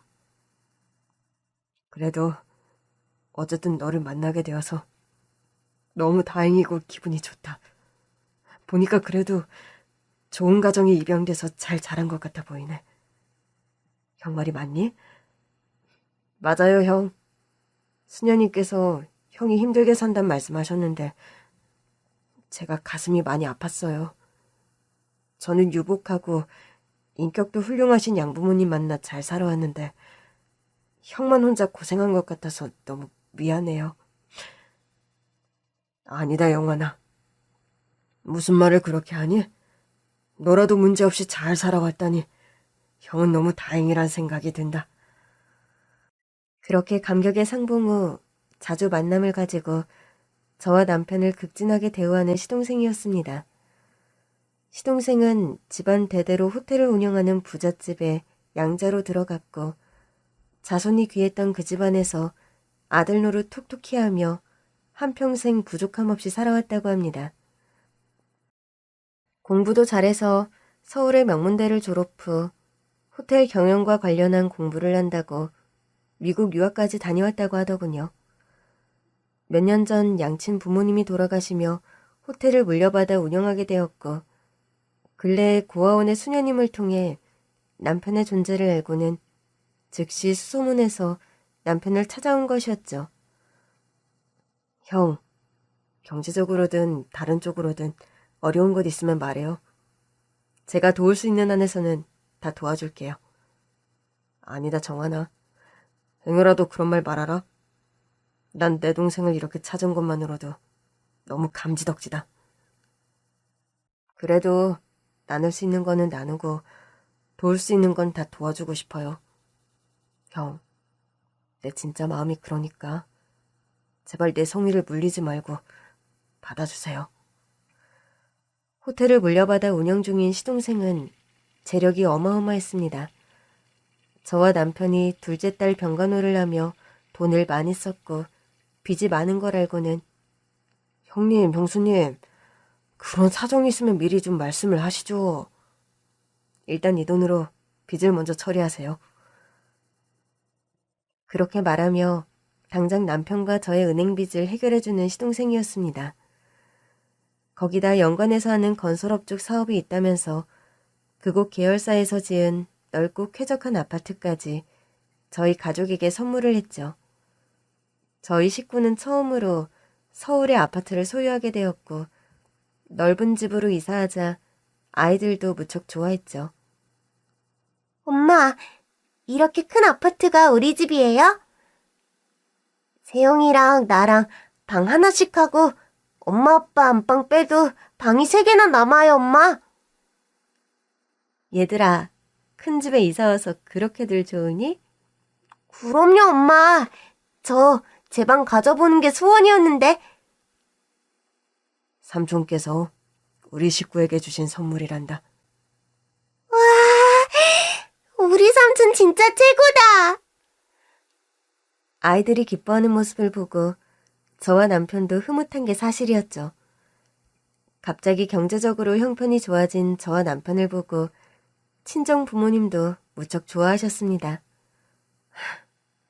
그래도 어쨌든 너를 만나게 되어서 너무 다행이고 기분이 좋다. 보니까 그래도 좋은 가정에 입양돼서 잘 자란 것 같아 보이네. 형 말이 맞니? 맞아요, 형. 수녀님께서 형이 힘들게 산단 말씀하셨는데 제가 가슴이 많이 아팠어요. 저는 유복하고 인격도 훌륭하신 양부모님 만나 잘 살아왔는데 형만 혼자 고생한 것 같아서 너무 미안해요. 아니다, 영환아. 무슨 말을 그렇게 하니? 너라도 문제없이 잘 살아왔다니 형은 너무 다행이란 생각이 든다. 그렇게 감격의 상봉 후 자주 만남을 가지고 저와 남편을 극진하게 대우하는 시동생이었습니다. 시동생은 집안 대대로 호텔을 운영하는 부잣집에 양자로 들어갔고 자손이 귀했던 그 집안에서 아들 노릇 톡톡히 하며 한평생 부족함 없이 살아왔다고 합니다. 공부도 잘해서 서울의 명문대를 졸업 후 호텔 경영과 관련한 공부를 한다고 미국 유학까지 다녀왔다고 하더군요. 몇 년 전 양친 부모님이 돌아가시며 호텔을 물려받아 운영하게 되었고 근래에 고아원의 수녀님을 통해 남편의 존재를 알고는 즉시 수소문해서 남편을 찾아온 것이었죠. 형, 경제적으로든 다른 쪽으로든 어려운 것 있으면 말해요. 제가 도울 수 있는 한에서는 다 도와줄게요. 아니다, 정하나. 행여라도 그런 말 말아라. 난 내 동생을 이렇게 찾은 것만으로도 너무 감지덕지다. 그래도 나눌 수 있는 거는 나누고 도울 수 있는 건 다 도와주고 싶어요. 형, 내 진짜 마음이 그러니까 제발 내 성의를 물리지 말고 받아주세요. 호텔을 물려받아 운영 중인 시동생은 재력이 어마어마했습니다. 저와 남편이 둘째 딸 병간호를 하며 돈을 많이 썼고 빚이 많은 걸 알고는 형님, 형수님, 그런 사정이 있으면 미리 좀 말씀을 하시죠. 일단 이 돈으로 빚을 먼저 처리하세요. 그렇게 말하며 당장 남편과 저의 은행 빚을 해결해주는 시동생이었습니다. 거기다 연관에서 하는 건설업 쪽 사업이 있다면서 그곳 계열사에서 지은 넓고 쾌적한 아파트까지 저희 가족에게 선물을 했죠. 저희 식구는 처음으로 서울의 아파트를 소유하게 되었고 넓은 집으로 이사하자 아이들도 무척 좋아했죠. 엄마, 이렇게 큰 아파트가 우리 집이에요? 세영이랑 나랑 방 하나씩 하고 엄마 아빠 안방 빼도 방이 3개나 남아요, 엄마. 얘들아, 큰 집에 이사 와서 그렇게들 좋으니? 그럼요, 엄마. 저 제 방 가져보는 게 소원이었는데. 삼촌께서 우리 식구에게 주신 선물이란다. 와, 우리 삼촌 진짜 최고다. 아이들이 기뻐하는 모습을 보고 저와 남편도 흐뭇한 게 사실이었죠. 갑자기 경제적으로 형편이 좋아진 저와 남편을 보고 친정 부모님도 무척 좋아하셨습니다.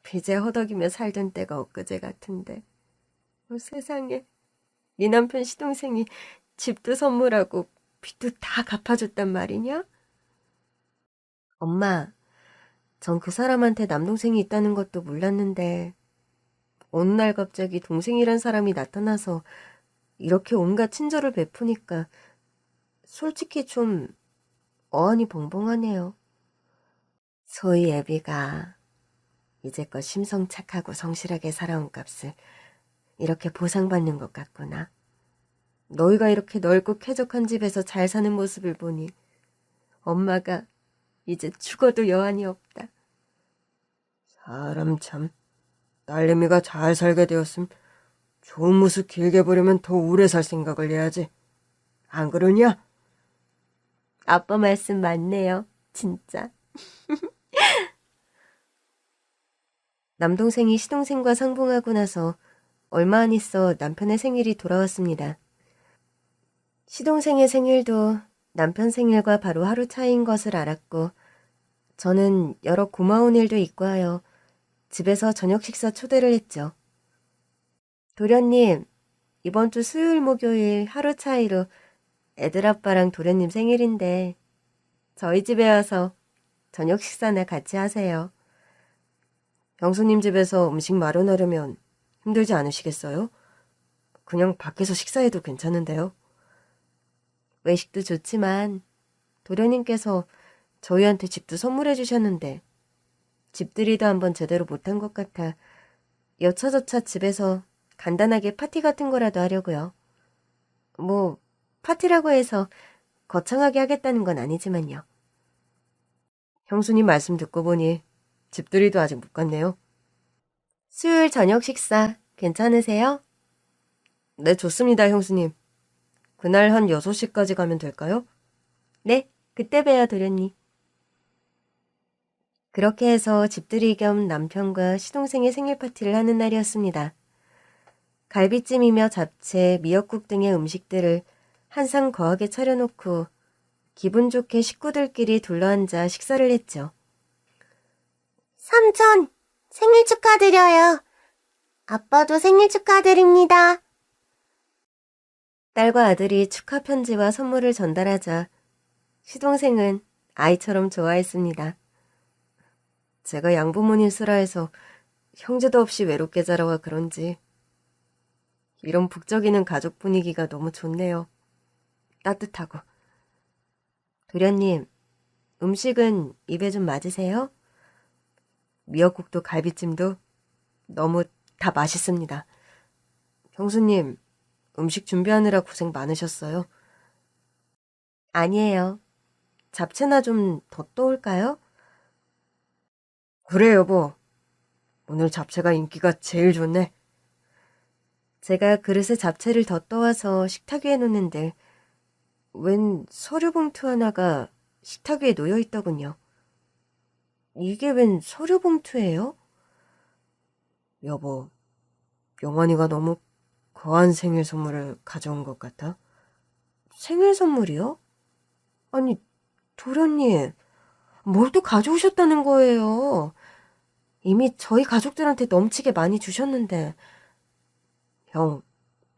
빚에 허덕이며 살던 때가 엊그제 같은데 세상에 네 남편 시동생이 집도 선물하고 빚도 다 갚아줬단 말이냐? 엄마, 전 그 사람한테 남동생이 있다는 것도 몰랐는데 어느 날 갑자기 동생이란 사람이 나타나서 이렇게 온갖 친절을 베푸니까 솔직히 좀 어안이 벙벙하네요. 소희 애비가 이제껏 심성 착하고 성실하게 살아온 값을 이렇게 보상받는 것 같구나. 너희가 이렇게 넓고 쾌적한 집에서 잘 사는 모습을 보니 엄마가 이제 죽어도 여한이 없다. 사람 참, 딸내미가 잘 살게 되었음 좋은 모습 길게 보려면 더 오래 살 생각을 해야지. 안 그러냐? 아빠 말씀 맞네요, 진짜. 남동생이 시동생과 상봉하고 나서 얼마 안 있어 남편의 생일이 돌아왔습니다. 시동생의 생일도 남편 생일과 바로 하루 차이인 것을 알았고 저는 여러 고마운 일도 있고 하여 집에서 저녁 식사 초대를 했죠. 도련님, 이번 주 수요일 목요일 하루 차이로 애들 아빠랑 도련님 생일인데 저희 집에 와서 저녁 식사나 같이 하세요. 형수님 집에서 음식 마련하려면 힘들지 않으시겠어요? 그냥 밖에서 식사해도 괜찮은데요. 외식도 좋지만 도련님께서 저희한테 집도 선물해 주셨는데 집들이도 한번 제대로 못한 것 같아 여차저차 집에서 간단하게 파티 같은 거라도 하려고요. 뭐 파티라고 해서 거창하게 하겠다는 건 아니지만요. 형수님 말씀 듣고 보니 집들이도 아직 못 갔네요. 수요일 저녁 식사 괜찮으세요? 네, 좋습니다, 형수님. 그날 한 6시까지 가면 될까요? 네, 그때 봬요, 도련님. 그렇게 해서 집들이 겸 남편과 시동생의 생일 파티를 하는 날이었습니다. 갈비찜이며 잡채, 미역국 등의 음식들을 한 상 거하게 차려놓고 기분 좋게 식구들끼리 둘러앉아 식사를 했죠. 삼촌, 생일 축하드려요. 아빠도 생일 축하드립니다. 딸과 아들이 축하 편지와 선물을 전달하자 시동생은 아이처럼 좋아했습니다. 제가 양부모님 슬하해서 형제도 없이 외롭게 자라와 그런지 이런 북적이는 가족 분위기가 너무 좋네요. 따뜻하고. 도련님, 음식은 입에 좀 맞으세요? 미역국도 갈비찜도 너무 다 맛있습니다. 형수님, 음식 준비하느라 고생 많으셨어요. 아니에요. 잡채나 좀 더 떠올까요? 그래, 여보. 오늘 잡채가 인기가 제일 좋네. 제가 그릇에 잡채를 더 떠와서 식탁 위에 놓는데 웬 서류 봉투 하나가 식탁 위에 놓여 있더군요. 이게 웬 서류 봉투예요? 여보, 영환이가 너무 거한 생일 선물을 가져온 것 같아. 생일 선물이요? 아니, 도련님, 뭘 또 가져오셨다는 거예요? 이미 저희 가족들한테 넘치게 많이 주셨는데.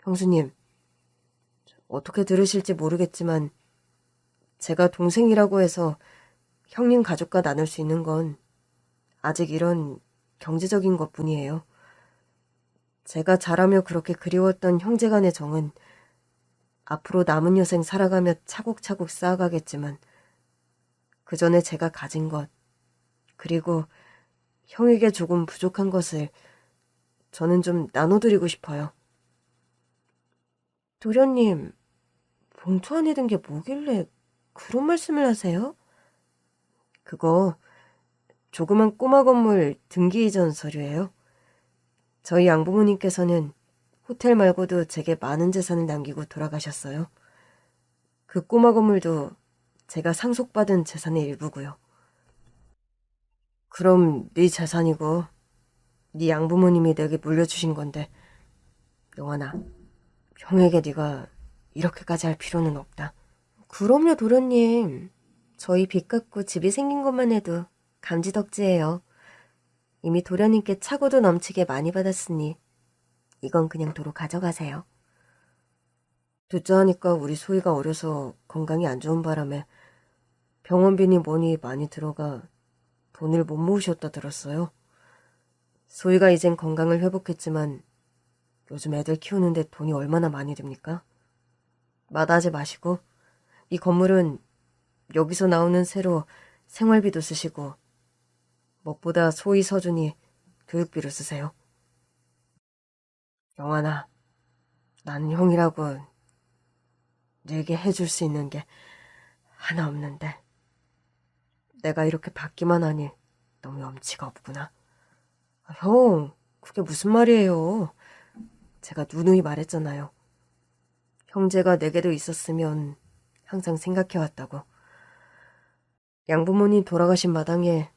형수님, 어떻게 들으실지 모르겠지만 제가 동생이라고 해서 형님 가족과 나눌 수 있는 건 아직 이런 경제적인 것뿐이에요. 제가 자라며 그렇게 그리웠던 형제간의 정은 앞으로 남은 여생 살아가며 차곡차곡 쌓아가겠지만 그 전에 제가 가진 것, 그리고 형에게 조금 부족한 것을 저는 좀 나눠드리고 싶어요. 도련님, 봉투 안에 든 게 뭐길래 그런 말씀을 하세요? 그거 조그만 꼬마 건물 등기 이전 서류예요. 저희 양부모님께서는 호텔 말고도 제게 많은 재산을 남기고 돌아가셨어요. 그 꼬마 건물도 제가 상속받은 재산의 일부고요. 그럼 네 재산이고 네 양부모님이 내게 물려주신 건데 영환아, 형에게 네가 이렇게까지 할 필요는 없다. 그럼요, 도련님. 저희 빚 갚고 집이 생긴 것만 해도 감지덕지예요. 이미 도련님께 차고도 넘치게 많이 받았으니 이건 그냥 도로 가져가세요. 듣자 하니까 우리 소희가 어려서 건강이 안 좋은 바람에 병원비니 뭐니 많이 들어가 돈을 못 모으셨다 들었어요. 소희가 이젠 건강을 회복했지만 요즘 애들 키우는데 돈이 얼마나 많이 듭니까? 마다하지 마시고 이 건물은 여기서 나오는 새로 생활비도 쓰시고 무엇보다 소희 서준이 교육비로 쓰세요. 영환아, 나는 형이라고 내게 해줄 수 있는 게 하나 없는데 내가 이렇게 받기만 하니 너무 염치가 없구나. 형, 그게 무슨 말이에요. 제가 누누이 말했잖아요. 형제가 내게도 있었으면 항상 생각해왔다고. 양부모님 돌아가신 마당에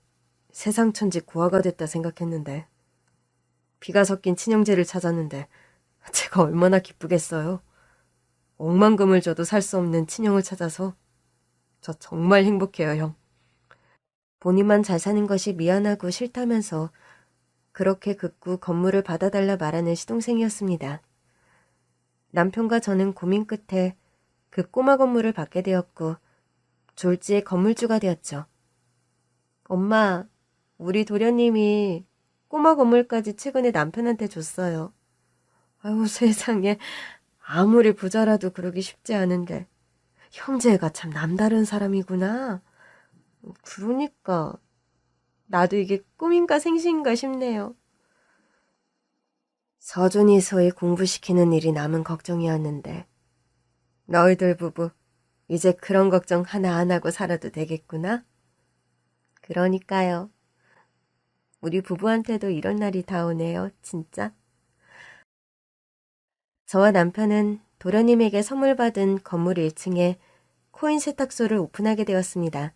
세상천지 고아가 됐다 생각했는데 피가 섞인 친형제를 찾았는데 제가 얼마나 기쁘겠어요. 억만금을 줘도 살 수 없는 친형을 찾아서 저 정말 행복해요, 형. 본인만 잘 사는 것이 미안하고 싫다면서 그렇게 극구 건물을 받아달라 말하는 시동생이었습니다. 남편과 저는 고민 끝에 그 꼬마 건물을 받게 되었고 졸지에 건물주가 되었죠. 엄마, 우리 도련님이 꼬마 건물까지 최근에 남편한테 줬어요. 아유, 세상에. 아무리 부자라도 그러기 쉽지 않은데 형제가 참 남다른 사람이구나. 그러니까 나도 이게 꿈인가 생시인가 싶네요. 서준이 소희 공부시키는 일이 남은 걱정이었는데 너희들 부부 이제 그런 걱정 하나 안 하고 살아도 되겠구나. 그러니까요. 우리 부부한테도 이런 날이 다 오네요, 진짜. 저와 남편은 도련님에게 선물 받은 건물 1층에 코인 세탁소를 오픈하게 되었습니다.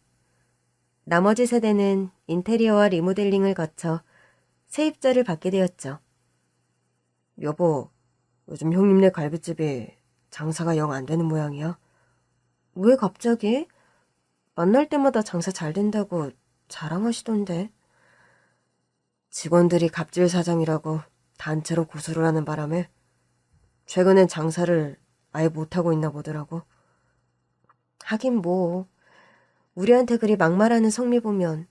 나머지 세대는 인테리어와 리모델링을 거쳐 세입자를 받게 되었죠. 여보, 요즘 형님네 갈비집이 장사가 영 안 되는 모양이야. 왜 갑자기? 만날 때마다 장사 잘 된다고 자랑하시던데. 직원들이 갑질 사장이라고 단체로 고소를 하는 바람에 최근엔 장사를 아예 못하고 있나 보더라고. 하긴 뭐 우리한테 그리 막말하는 성미 보면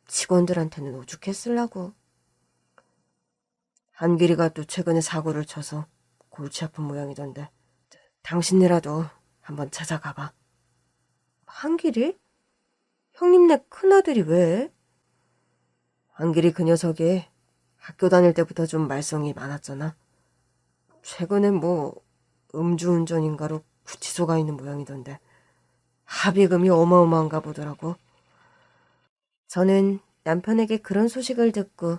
직원들한테는 오죽했을라고. 한길이가 또 최근에 사고를 쳐서 골치 아픈 모양이던데. 당신네라도 한번 찾아가봐. 한길이? 형님네 큰아들이 왜? 한길이 그 녀석이 학교 다닐 때부터 좀 말썽이 많았잖아. 최근엔 뭐 음주운전인가로 구치소 가 있는 모양이던데. 합의금이 어마어마한가 보더라고. 저는 남편에게 그런 소식을 듣고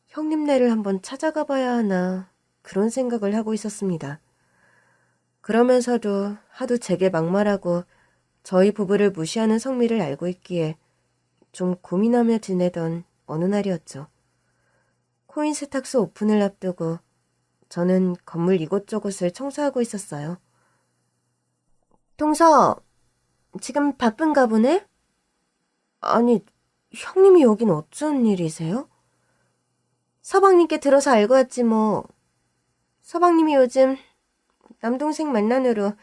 형님네를 한번 찾아가 봐야 하나 그런 생각을 하고 있었습니다. 그러면서도 하도 제게 막말하고 저희 부부를 무시하는 성미를 알고 있기에 좀 고민하며 지내던 어느 날이었죠. 코인 세탁소 오픈을 앞두고 저는 건물 이곳저곳을 청소하고 있었어요. 동서, 지금 바쁜가 보네? 아니, 형님이 여긴 어쩐 일이세요? 서방님께 들어서 알고 왔지 뭐. 서방님이 요즘 남동생 만난으로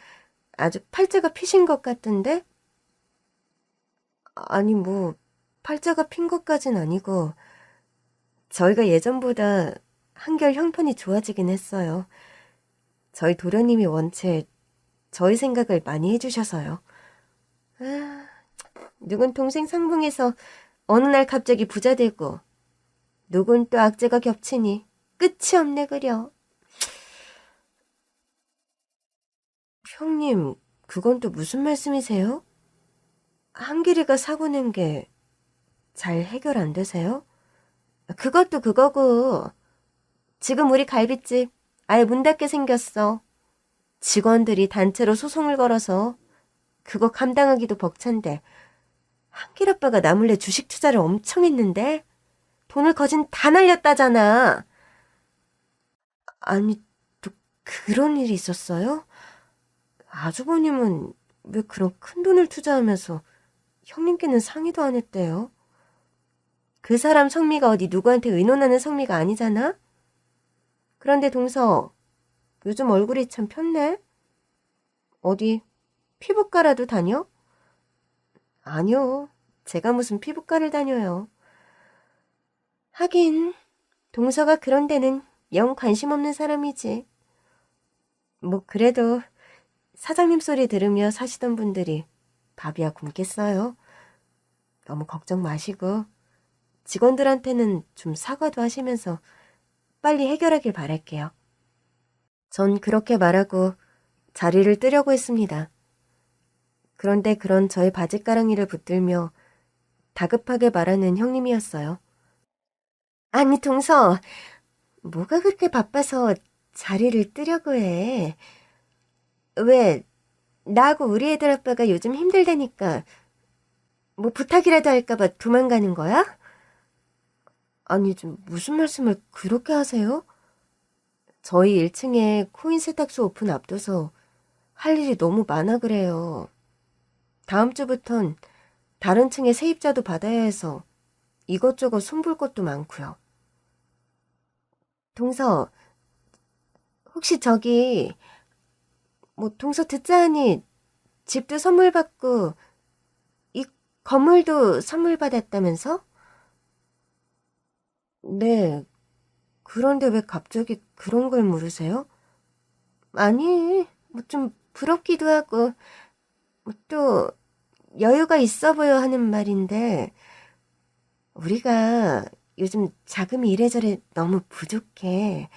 아주 팔자가 피신 것 같던데? 아니 뭐 팔자가 핀 것까진 아니고 저희가 예전보다 한결 형편이 좋아지긴 했어요. 저희 도련님이 원체 저희 생각을 많이 해주셔서요. 아, 누군 동생 상봉해서 어느 날 갑자기 부자 되고 누군 또 악재가 겹치니 끝이 없네 그려. 형님, 그건 또 무슨 말씀이세요? 한길이가 사고 낸 게 잘 해결 안 되세요? 그것도 그거고 지금 우리 갈빗집 아예 문 닫게 생겼어. 직원들이 단체로 소송을 걸어서 그거 감당하기도 벅찬데 한길 아빠가 나 몰래 주식 투자를 엄청 했는데 돈을 거진 다 날렸다잖아. 아니, 또 그런 일이 있었어요? 아주버님은 왜 그런 큰 돈을 투자하면서 형님께는 상의도 안 했대요? 그 사람 성미가 어디 누구한테 의논하는 성미가 아니잖아? 그런데 동서, 요즘 얼굴이 참 폈네? 어디 피부과라도 다녀? 아니요, 제가 무슨 피부과를 다녀요. 하긴 동서가 그런 데는 영 관심 없는 사람이지. 뭐 그래도 사장님 소리 들으며 사시던 분들이 밥이야 굶겠어요. 너무 걱정 마시고 직원들한테는 좀 사과도 하시면서 빨리 해결하길 바랄게요. 전 그렇게 말하고 자리를 뜨려고 했습니다. 그런데 그런 저의 바짓가랑이를 붙들며 다급하게 말하는 형님이었어요. 아니 동서, 뭐가 그렇게 바빠서 자리를 뜨려고 해. 왜 나하고 우리 애들 아빠가 요즘 힘들다니까 뭐 부탁이라도 할까봐 도망가는 거야? 아니 좀 무슨 말씀을 그렇게 하세요? 저희 1층에 코인 세탁소 오픈 앞둬서 할 일이 너무 많아 그래요. 다음 주부턴 다른 층에 세입자도 받아야 해서 이것저것 손볼 것도 많고요. 동서, 혹시 저기 뭐 동서 듣자 하니 집도 선물 받고 이 건물도 선물 받았다면서? 네, 그런데 왜 갑자기 그런 걸 물으세요? 아니, 뭐 좀 부럽기도 하고 또 여유가 있어 보여 하는 말인데 우리가 요즘 자금이 이래저래 너무 부족해.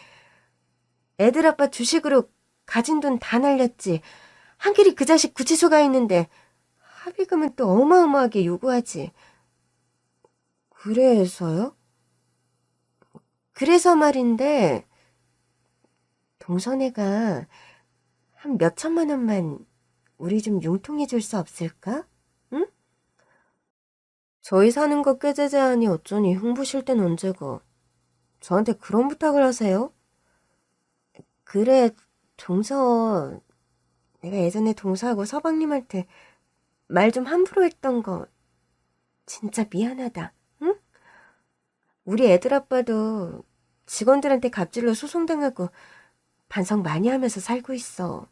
애들 아빠 주식으로 가진 돈 다 날렸지. 한길이 그 자식 구치소 가 있는데 합의금은 또 어마어마하게 요구하지. 그래서요? 그래서 말인데 동선애가 한 몇천만 원만 우리 좀 융통해 줄 수 없을까? 응? 저희 사는 거 꾀재재하니 어쩌니 흉보실 땐 언제고 저한테 그런 부탁을 하세요? 그래, 동서, 내가 예전에 동서하고 서방님한테 말 좀 함부로 했던 거 진짜 미안하다, 응? 우리 애들 아빠도 직원들한테 갑질로 소송당하고 반성 많이 하면서 살고 있어.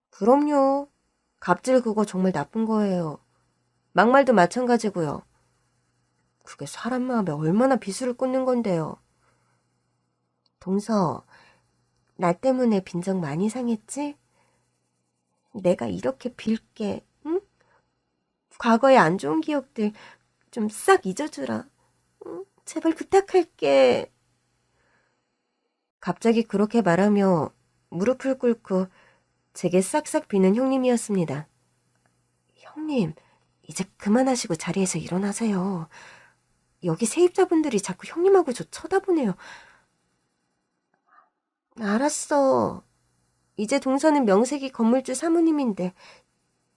그럼요. 갑질 그거 정말 나쁜 거예요. 막말도 마찬가지고요. 그게 사람 마음에 얼마나 비수를 꽂는 건데요. 동서, 나 때문에 빈정 많이 상했지? 내가 이렇게 빌게, 응? 과거의 안 좋은 기억들 좀 싹 잊어주라. 응? 제발 부탁할게. 갑자기 그렇게 말하며 무릎을 꿇고 제게 싹싹 비는 형님이었습니다. 형님, 이제 그만하시고 자리에서 일어나세요. 여기 세입자분들이 자꾸 형님하고 저 쳐다보네요. 알았어. 이제 동서는 명색이 건물주 사모님인데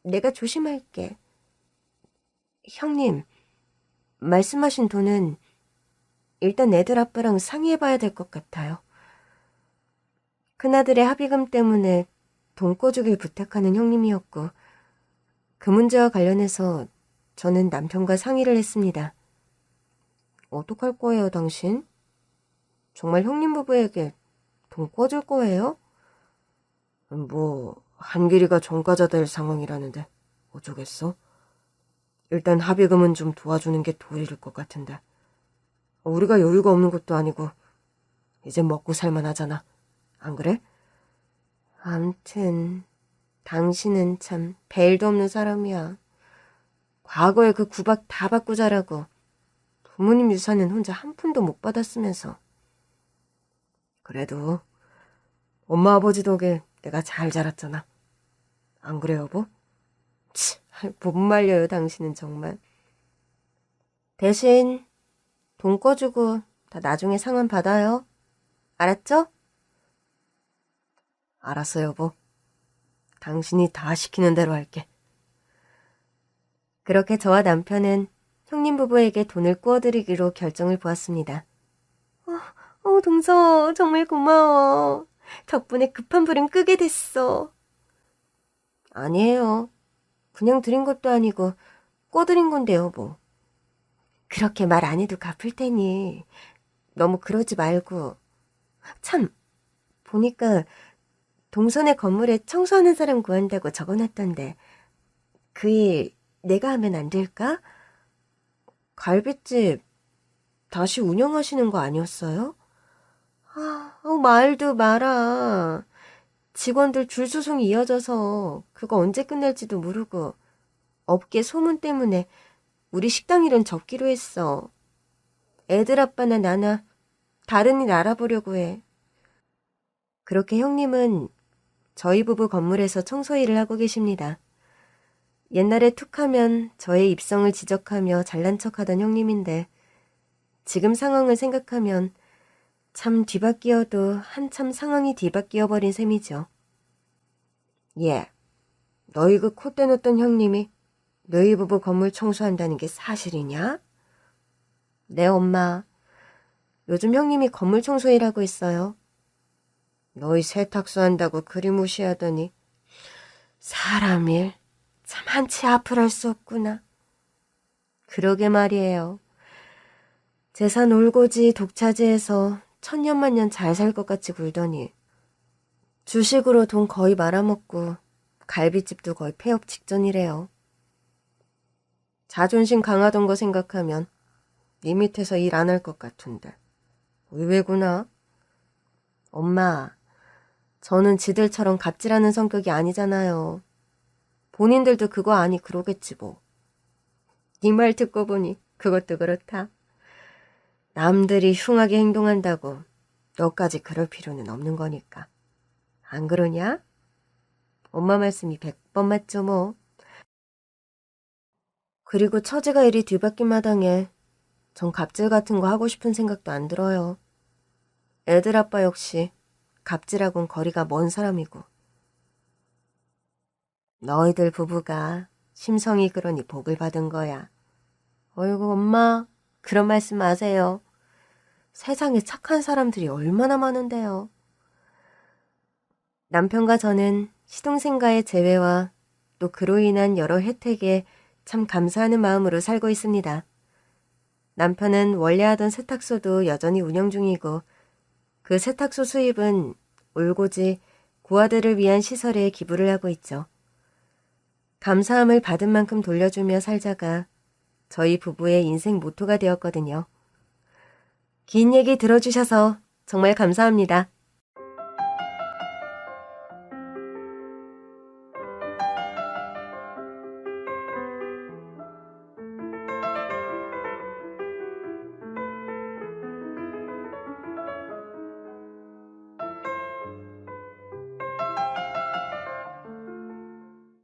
내가 조심할게. 형님, 말씀하신 돈은 일단 애들 아빠랑 상의해봐야 될 것 같아요. 큰아들의 합의금 때문에 돈 꿔주길 부탁하는 형님이었고 그 문제와 관련해서 저는 남편과 상의를 했습니다. 어떡할 거예요, 당신? 정말 형님 부부에게 돈 꿔줄 거예요? 뭐 한길이가 전과자 될 상황이라는데 어쩌겠어? 일단 합의금은 좀 도와주는 게 도리일 것 같은데. 우리가 여유가 없는 것도 아니고 이제 먹고 살만 하잖아. 안 그래? 암튼 당신은 참 벨도 없는 사람이야. 과거에 그 구박 다 받고 자라고 부모님 유산은 혼자 한 푼도 못 받았으면서. 그래도 엄마 아버지 덕에 내가 잘 자랐잖아. 안 그래 여보? 치, 못 말려요 당신은 정말. 대신 돈 꿔주고 다 나중에 상환 받아요. 알았죠? 알았어 여보. 당신이 다 시키는 대로 할게. 그렇게 저와 남편은 형님 부부에게 돈을 꾸어드리기로 결정을 보았습니다. 동서 정말 고마워. 덕분에 급한 불은 끄게 됐어. 아니에요. 그냥 드린 것도 아니고 꿔드린 건데요 뭐. 그렇게 말 안 해도 갚을 테니 너무 그러지 말고. 참, 보니까 동선의 건물에 청소하는 사람 구한다고 적어놨던데 그 일 내가 하면 안 될까? 갈비집 다시 운영하시는 거 아니었어요? 말도 마라. 직원들 줄소송이 이어져서 그거 언제 끝날지도 모르고 업계 소문 때문에 우리 식당 일은 접기로 했어. 애들 아빠나 나나 다른 일 알아보려고 해. 그렇게 형님은 저희 부부 건물에서 청소 일을 하고 계십니다. 옛날에 툭하면 저의 입성을 지적하며 잘난 척하던 형님인데 지금 상황을 생각하면 참 뒤바뀌어도 한참 상황이 뒤바뀌어버린 셈이죠. 예, 너희 그 콧대 놓던 형님이 너희 부부 건물 청소한다는 게 사실이냐? 네, 엄마. 요즘 형님이 건물 청소 일하고 있어요. 너희 세탁소 한다고 그리 무시하더니 사람 일 참 한치 앞을 할 수 없구나. 그러게 말이에요. 재산 올고지 독차지해서 천년만년 잘 살 것 같이 굴더니 주식으로 돈 거의 말아먹고 갈비집도 거의 폐업 직전이래요. 자존심 강하던 거 생각하면 네 밑에서 일 안 할 것 같은데. 의외구나. 엄마, 저는 지들처럼 갑질하는 성격이 아니잖아요. 본인들도 그거 아니 그러겠지 뭐. 네 말 듣고 보니 그것도 그렇다. 남들이 흉하게 행동한다고 너까지 그럴 필요는 없는 거니까. 안 그러냐? 엄마 말씀이 100번 맞죠 뭐. 그리고 처제가 이리 뒤바뀐 마당에 전 갑질 같은 거 하고 싶은 생각도 안 들어요. 애들 아빠 역시 갑질하고는 거리가 먼 사람이고. 너희들 부부가 심성이 그러니 복을 받은 거야. 어이구 엄마, 그런 말씀 마세요. 세상에 착한 사람들이 얼마나 많은데요. 남편과 저는 시동생과의 재회와 또 그로 인한 여러 혜택에 참 감사하는 마음으로 살고 있습니다. 남편은 원래 하던 세탁소도 여전히 운영 중이고 그 세탁소 수입은 올고지 고아들을 위한 시설에 기부를 하고 있죠. 감사함을 받은 만큼 돌려주며 살자가 저희 부부의 인생 모토가 되었거든요. 긴 얘기 들어주셔서 정말 감사합니다.